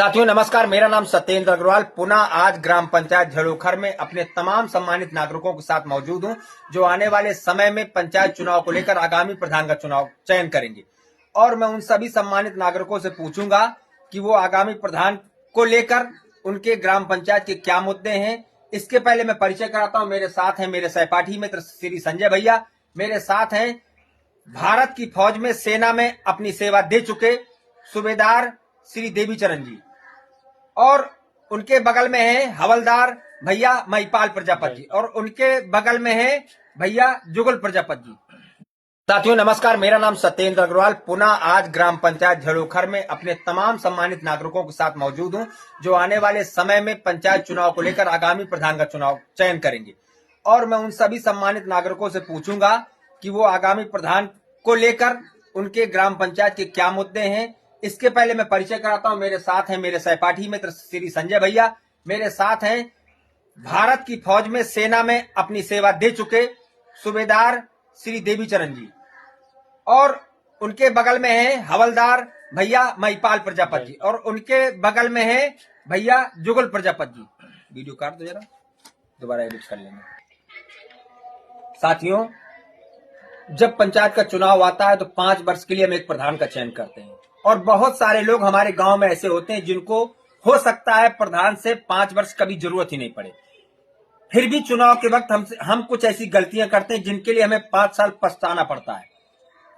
साथियों नमस्कार, मेरा नाम सत्येंद्र अग्रवाल पुनः आज ग्राम पंचायत झड़ोखर में अपने तमाम सम्मानित नागरिकों के साथ मौजूद हूं जो आने वाले समय में पंचायत चुनाव को लेकर आगामी प्रधान का चुनाव चयन करेंगे। और मैं उन सभी सम्मानित नागरिकों से पूछूंगा कि वो आगामी प्रधान को लेकर उनके ग्राम पंचायत के क्या मुद्दे हैं। इसके पहले मैं परिचय कराता हूं। मेरे साथ हैं मेरे सहपाठी मित्र श्री संजय भैया, मेरे साथ हैं भारत की फौज में सेना में अपनी सेवा दे चुके सूबेदार श्री देवीचरण जी, और उनके बगल में है हवलदार भैया महिपाल प्रजापति जी, और उनके बगल में है भैया जुगल प्रजापति जी। साथियों नमस्कार, मेरा नाम सत्येंद्र अग्रवाल पुनः आज ग्राम पंचायत झड़ोखर में अपने तमाम सम्मानित नागरिकों के साथ मौजूद हूं जो आने वाले समय में पंचायत चुनाव को लेकर आगामी प्रधान का चुनाव चयन करेंगे। और मैं उन सभी सम्मानित नागरिकों से पूछूंगा कि वो आगामी प्रधान को लेकर उनके ग्राम पंचायत के क्या मुद्दे हैं। इसके पहले मैं परिचय कराता हूं। मेरे साथ हैं मेरे सहपाठी मित्र श्री संजय भैया, मेरे साथ हैं भारत की फौज में सेना में अपनी सेवा दे चुके सूबेदार श्री देवीचरण जी, और उनके बगल में है हवलदार भैया महिपाल प्रजापति जी, और उनके बगल में है भैया जुगल प्रजापति जी। वीडियो काट दो जरा, दोबारा एडिट कर लेंगे। साथियों, जब पंचायत का चुनाव आता है तो 5 वर्ष के लिए हम एक प्रधान का चयन करते हैं, और बहुत सारे लोग हमारे गांव में ऐसे होते हैं जिनको हो सकता है प्रधान से 5 वर्ष कभी जरूरत ही नहीं पड़े, फिर भी चुनाव के वक्त हम कुछ ऐसी गलतियां करते हैं जिनके लिए हमें 5 साल पछताना पड़ता है।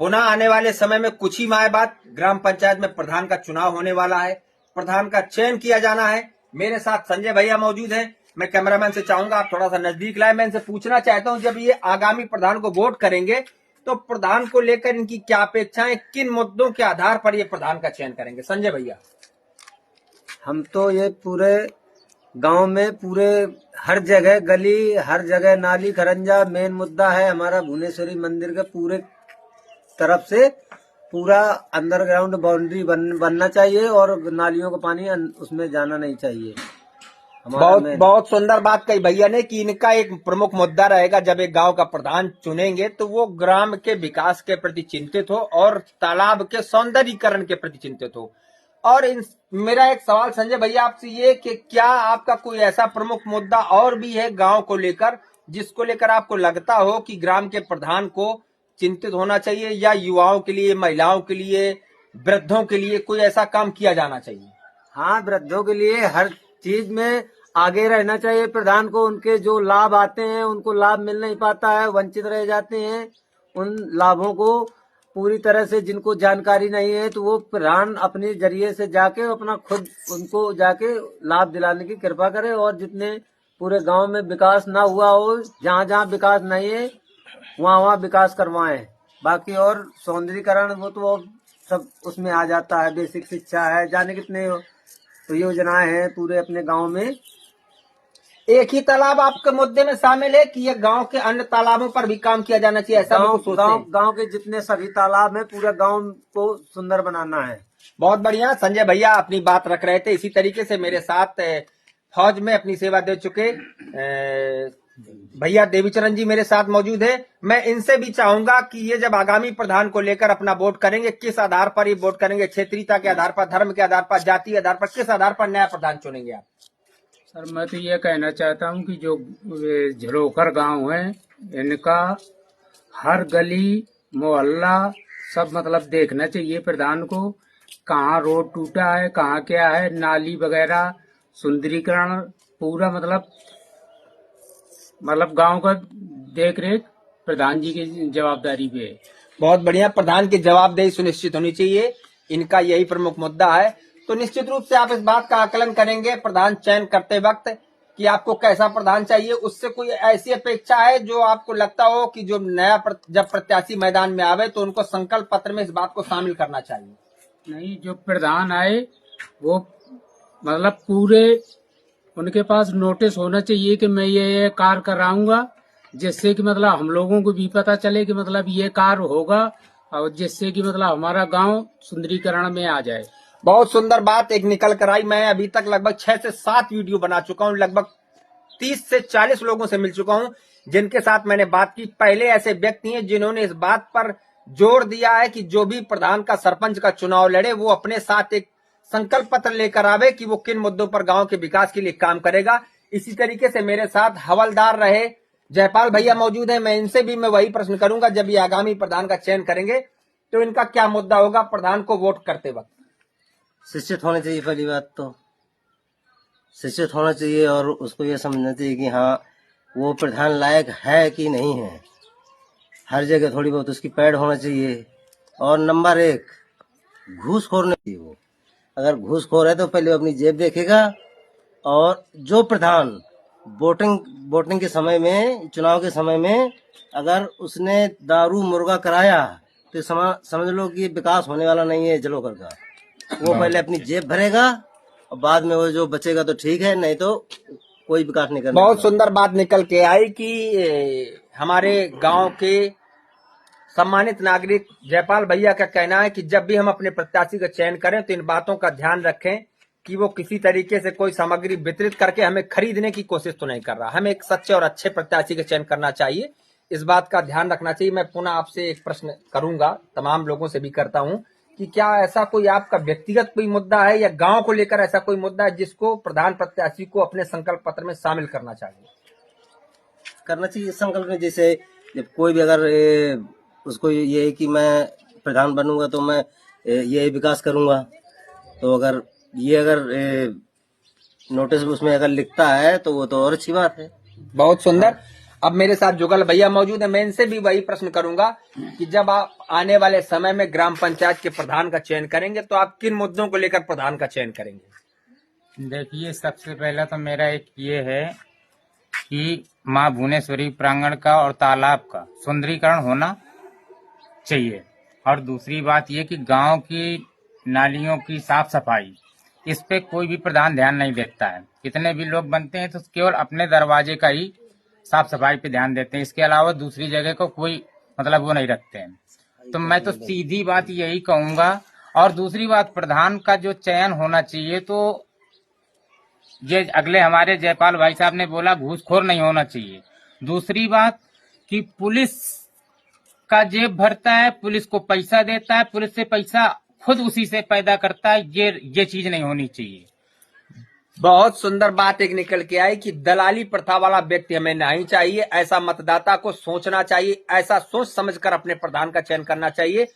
पुनः आने वाले समय में कुछ ही माह बाद ग्राम पंचायत में प्रधान का चुनाव होने वाला है, प्रधान का चयन किया जाना है। मेरे साथ संजय भैया मौजूद हैं। मैं कैमरामैन से चाहूंगा आप थोड़ा सा नजदीक लाए। मैं इनसे पूछना चाहता हूं, जब ये आगामी प्रधान को वोट करेंगे तो प्रधान को लेकर इनकी क्या अपेक्षाएं, किन मुद्दों के आधार पर ये प्रधान का चयन करेंगे? संजय भैया। हम तो ये पूरे गांव में पूरे हर जगह गली, हर जगह नाली खरंजा मेन मुद्दा है हमारा। भुवनेश्वरी मंदिर के पूरे तरफ से पूरा अंडरग्राउंड बाउंड्री बनना चाहिए और नालियों का पानी उसमें जाना नहीं चाहिए। बहुत सुंदर बात कही भैया ने कि इनका एक प्रमुख मुद्दा रहेगा, जब एक गांव का प्रधान चुनेंगे तो वो ग्राम के विकास के प्रति चिंतित हो और तालाब के सौंदर्यीकरण के प्रति चिंतित हो। और मेरा एक सवाल संजय भैया आपसे ये कि क्या आपका कोई ऐसा प्रमुख मुद्दा और भी है गांव को लेकर जिसको लेकर आपको लगता हो कि ग्राम के प्रधान को चिंतित होना चाहिए, या युवाओं के लिए, महिलाओं के लिए, वृद्धों के लिए कोई ऐसा काम किया जाना चाहिए? हाँ, वृद्धों के लिए हर चीज में आगे रहना चाहिए प्रधान को। उनके जो लाभ आते हैं उनको लाभ मिल नहीं पाता है, वंचित रह जाते हैं उन लाभों को पूरी तरह से। जिनको जानकारी नहीं है तो वो प्रधान अपने जरिए से जाके अपना खुद उनको जाके लाभ दिलाने की कृपा करे, और जितने पूरे गांव में विकास ना हुआ हो, जहाँ जहाँ विकास नहीं है वहाँ वहाँ विकास करवाएं। बाकी और सौंदर्यीकरण वो तो सब उसमें आ जाता है। बेसिक शिक्षा है, जाने कितने तो योजनाएं हैं पूरे अपने गांव में। एक ही तालाब आपके मुद्दे में शामिल है कि ये गांव के अन्य तालाबों पर भी काम किया जाना चाहिए? ऐसा गांव के जितने सभी तालाब हैं पूरे गांव को सुंदर बनाना है। बहुत बढ़िया। संजय भैया अपनी बात रख रहे थे। इसी तरीके से मेरे साथ फौज में अपनी सेवा दे चुके भैया देवीचरण जी मेरे साथ मौजूद है। मैं इनसे भी चाहूंगा कि ये जब आगामी प्रधान को लेकर अपना वोट करेंगे, किस आधार पर ये वोट करेंगे? क्षेत्रीयता के आधार पर, धर्म के आधार पर, जाति के आधार पर, किस आधार पर नया प्रधान चुनेंगे आप? सर, मैं तो ये कहना चाहता हूँ कि जो झड़ोखर गांव है इनका हर गली मोहल्ला सब मतलब देखना चाहिए प्रधान को। कहाँ रोड टूटा है, कहाँ क्या है, नाली वगैरह सुंदरीकरण पूरा मतलब गांव का देख रेख प्रधान जी की जवाबदारी पे है। बहुत बढ़िया। प्रधान की जवाबदेही सुनिश्चित होनी चाहिए, इनका यही प्रमुख मुद्दा है। तो निश्चित रूप से आप इस बात का आकलन करेंगे प्रधान चयन करते वक्त कि आपको कैसा प्रधान चाहिए। उससे कोई ऐसी अपेक्षा है जो आपको लगता हो कि जो नया जब प्रत्याशी मैदान में आवे तो उनको संकल्प पत्र में इस बात को शामिल करना चाहिए? नहीं, जो प्रधान आए वो मतलब पूरे उनके पास नोटिस होना चाहिए कि मैं ये कार्य कराऊंगा, जिससे कि मतलब हम लोगों को भी पता चले कि मतलब ये कार्य होगा, और जिससे कि मतलब हमारा गांव सुंदरीकरण में आ जाए। बहुत सुंदर बात एक निकल कर आई। मैं अभी तक लगभग 6 से 7 वीडियो बना चुका हूं, लगभग 30 से 40 लोगों से मिल चुका हूं जिनके साथ मैंने बात की। पहले ऐसे व्यक्ति हैं जिन्होंने इस बात पर जोर दिया है कि जो भी प्रधान का, सरपंच का चुनाव लड़े वो अपने साथ एक संकल्प पत्र लेकर आवे कि वो किन मुद्दों पर गांव के विकास के लिए काम करेगा। इसी तरीके से मेरे साथ हवलदार रहे जयपाल भैया मौजूद हैं। मैं इनसे भी वही प्रश्न करूंगा, जब ये आगामी प्रधान का चयन करेंगे तो इनका क्या मुद्दा होगा प्रधान को वोट करते वक्त? शिक्षित होने चाहिए, पहली बात तो शिक्षित होना चाहिए और उसको ये समझना चाहिए कि हाँ वो प्रधान लायक है कि नहीं है। हर जगह थोड़ी बहुत उसकी पैड़ होना चाहिए। और नंबर 1, घूसखोर नहीं चाहिए। वो अगर घूसखोर है तो पहले वो अपनी जेब देखेगा। और जो प्रधान वोटिंग के समय में, चुनाव के समय में अगर उसने दारू मुर्गा कराया तो समझ लो कि विकास होने वाला नहीं है जलोकर का। वो पहले अपनी जेब भरेगा और बाद में वो जो बचेगा तो ठीक है, नहीं तो कोई विकास नहीं करना। बहुत सुंदर बात निकल के आई कि हमारे गांव के सम्मानित नागरिक जयपाल भैया का कहना है कि जब भी हम अपने प्रत्याशी का चयन करें तो इन बातों का ध्यान रखें कि वो किसी तरीके से कोई सामग्री वितरित करके हमें खरीदने की कोशिश तो नहीं कर रहा। हमें एक सच्चे और अच्छे प्रत्याशी का चयन करना चाहिए, इस बात का ध्यान रखना चाहिए। मैं पुनः आपसे एक प्रश्न करूंगा, तमाम लोगों से भी करता हूं कि क्या ऐसा कोई आपका व्यक्तिगत कोई मुद्दा है या गांव को लेकर ऐसा कोई मुद्दा है जिसको प्रधान प्रत्याशी को अपने संकल्प पत्र में शामिल करना चाहिए संकल्प में। जैसे जब कोई भी अगर उसको ये है कि मैं प्रधान बनूंगा तो मैं ये विकास करूंगा, तो अगर नोटिस उसमें अगर लिखता है तो वो तो और अच्छी बात है। बहुत सुंदर। अब मेरे साथ जुगल भैया मौजूद है, मैं इनसे भी वही प्रश्न करूंगा कि जब आप आने वाले समय में ग्राम पंचायत के प्रधान का चयन करेंगे तो आप किन मुद्दों को लेकर प्रधान का चयन करेंगे? देखिए, सबसे पहला तो मेरा एक ये है कि माँ भुवनेश्वरी प्रांगण का और तालाब का सुंदरीकरण होना चाहिए। और दूसरी बात ये कि गांव की नालियों की साफ सफाई, इस पे कोई भी प्रधान ध्यान नहीं देता है। कितने भी लोग बनते हैं तो केवल अपने दरवाजे का ही साफ सफाई पे ध्यान देते हैं, इसके अलावा दूसरी जगह को कोई मतलब वो नहीं रखते हैं। तो मैं तो सीधी बात यही कहूंगा। और दूसरी बात, प्रधान का जो चयन होना चाहिए तो ये अगले हमारे जयपाल भाई साहब ने बोला घूसखोर नहीं होना चाहिए। दूसरी बात कि पुलिस का जेब भरता है, पुलिस को पैसा देता है, पुलिस से पैसा खुद उसी से पैदा करता है, ये चीज नहीं होनी चाहिए। बहुत सुंदर बात एक निकल के आई कि दलाली प्रथा वाला व्यक्ति हमें नहीं चाहिए। ऐसा मतदाता को सोचना चाहिए, ऐसा सोच समझकर अपने प्रधान का चयन करना चाहिए।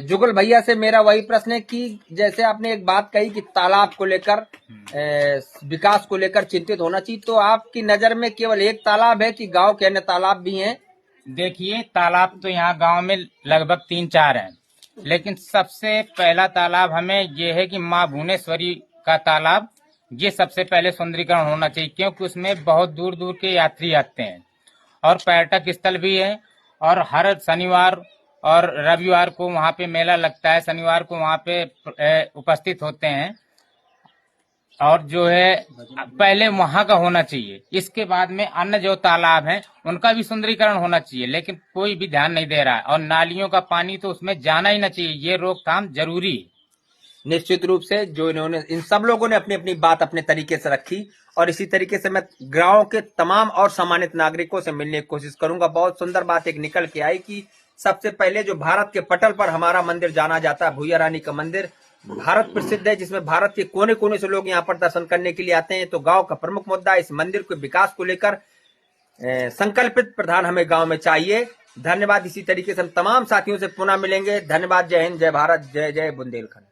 जुगल भैया से मेरा वही प्रश्न है कि जैसे आपने एक बात कही कि तालाब को लेकर, विकास को लेकर चिंतित होना चाहिए, तो आपकी नजर में केवल एक तालाब है कि गांव के अन्य तालाब भी हैं? देखिए, तालाब तो यहाँ गांव में लगभग 3-4 हैं, लेकिन सबसे पहला तालाब हमें ये है कि माँ भुवनेश्वरी का तालाब, ये सबसे पहले सुंदरीकरण होना चाहिए, क्योंकि उसमें बहुत दूर दूर के यात्री आते हैं और पर्यटक स्थल भी है। और हर शनिवार और रविवार को वहाँ पे मेला लगता है, शनिवार को वहाँ पे उपस्थित होते हैं। और जो है पहले वहां का होना चाहिए, इसके बाद में अन्य जो तालाब हैं उनका भी सुंदरीकरण होना चाहिए, लेकिन कोई भी ध्यान नहीं दे रहा है। और नालियों का पानी तो उसमें जाना ही ना चाहिए, ये रोकथाम जरूरी है। निश्चित रूप से जो इन्होंने, इन सब लोगों ने अपनी अपनी बात अपने तरीके से रखी और इसी तरीके से मैं गांव के तमाम और सम्मानित नागरिकों से मिलने की कोशिश करूंगा। बहुत सुंदर बात एक निकल के आई कि सबसे पहले जो भारत के पटल पर हमारा मंदिर जाना जाता है, भुइया रानी का मंदिर भारत प्रसिद्ध है, जिसमें भारत के कोने कोने से लोग यहाँ पर दर्शन करने के लिए आते हैं। तो गांव का प्रमुख मुद्दा इस मंदिर के विकास को लेकर संकल्पित प्रधान हमें गांव में चाहिए। धन्यवाद। इसी तरीके से हम तमाम साथियों से पुनः मिलेंगे। धन्यवाद। जय हिंद, जय भारत, जय जय बुंदेलखंड।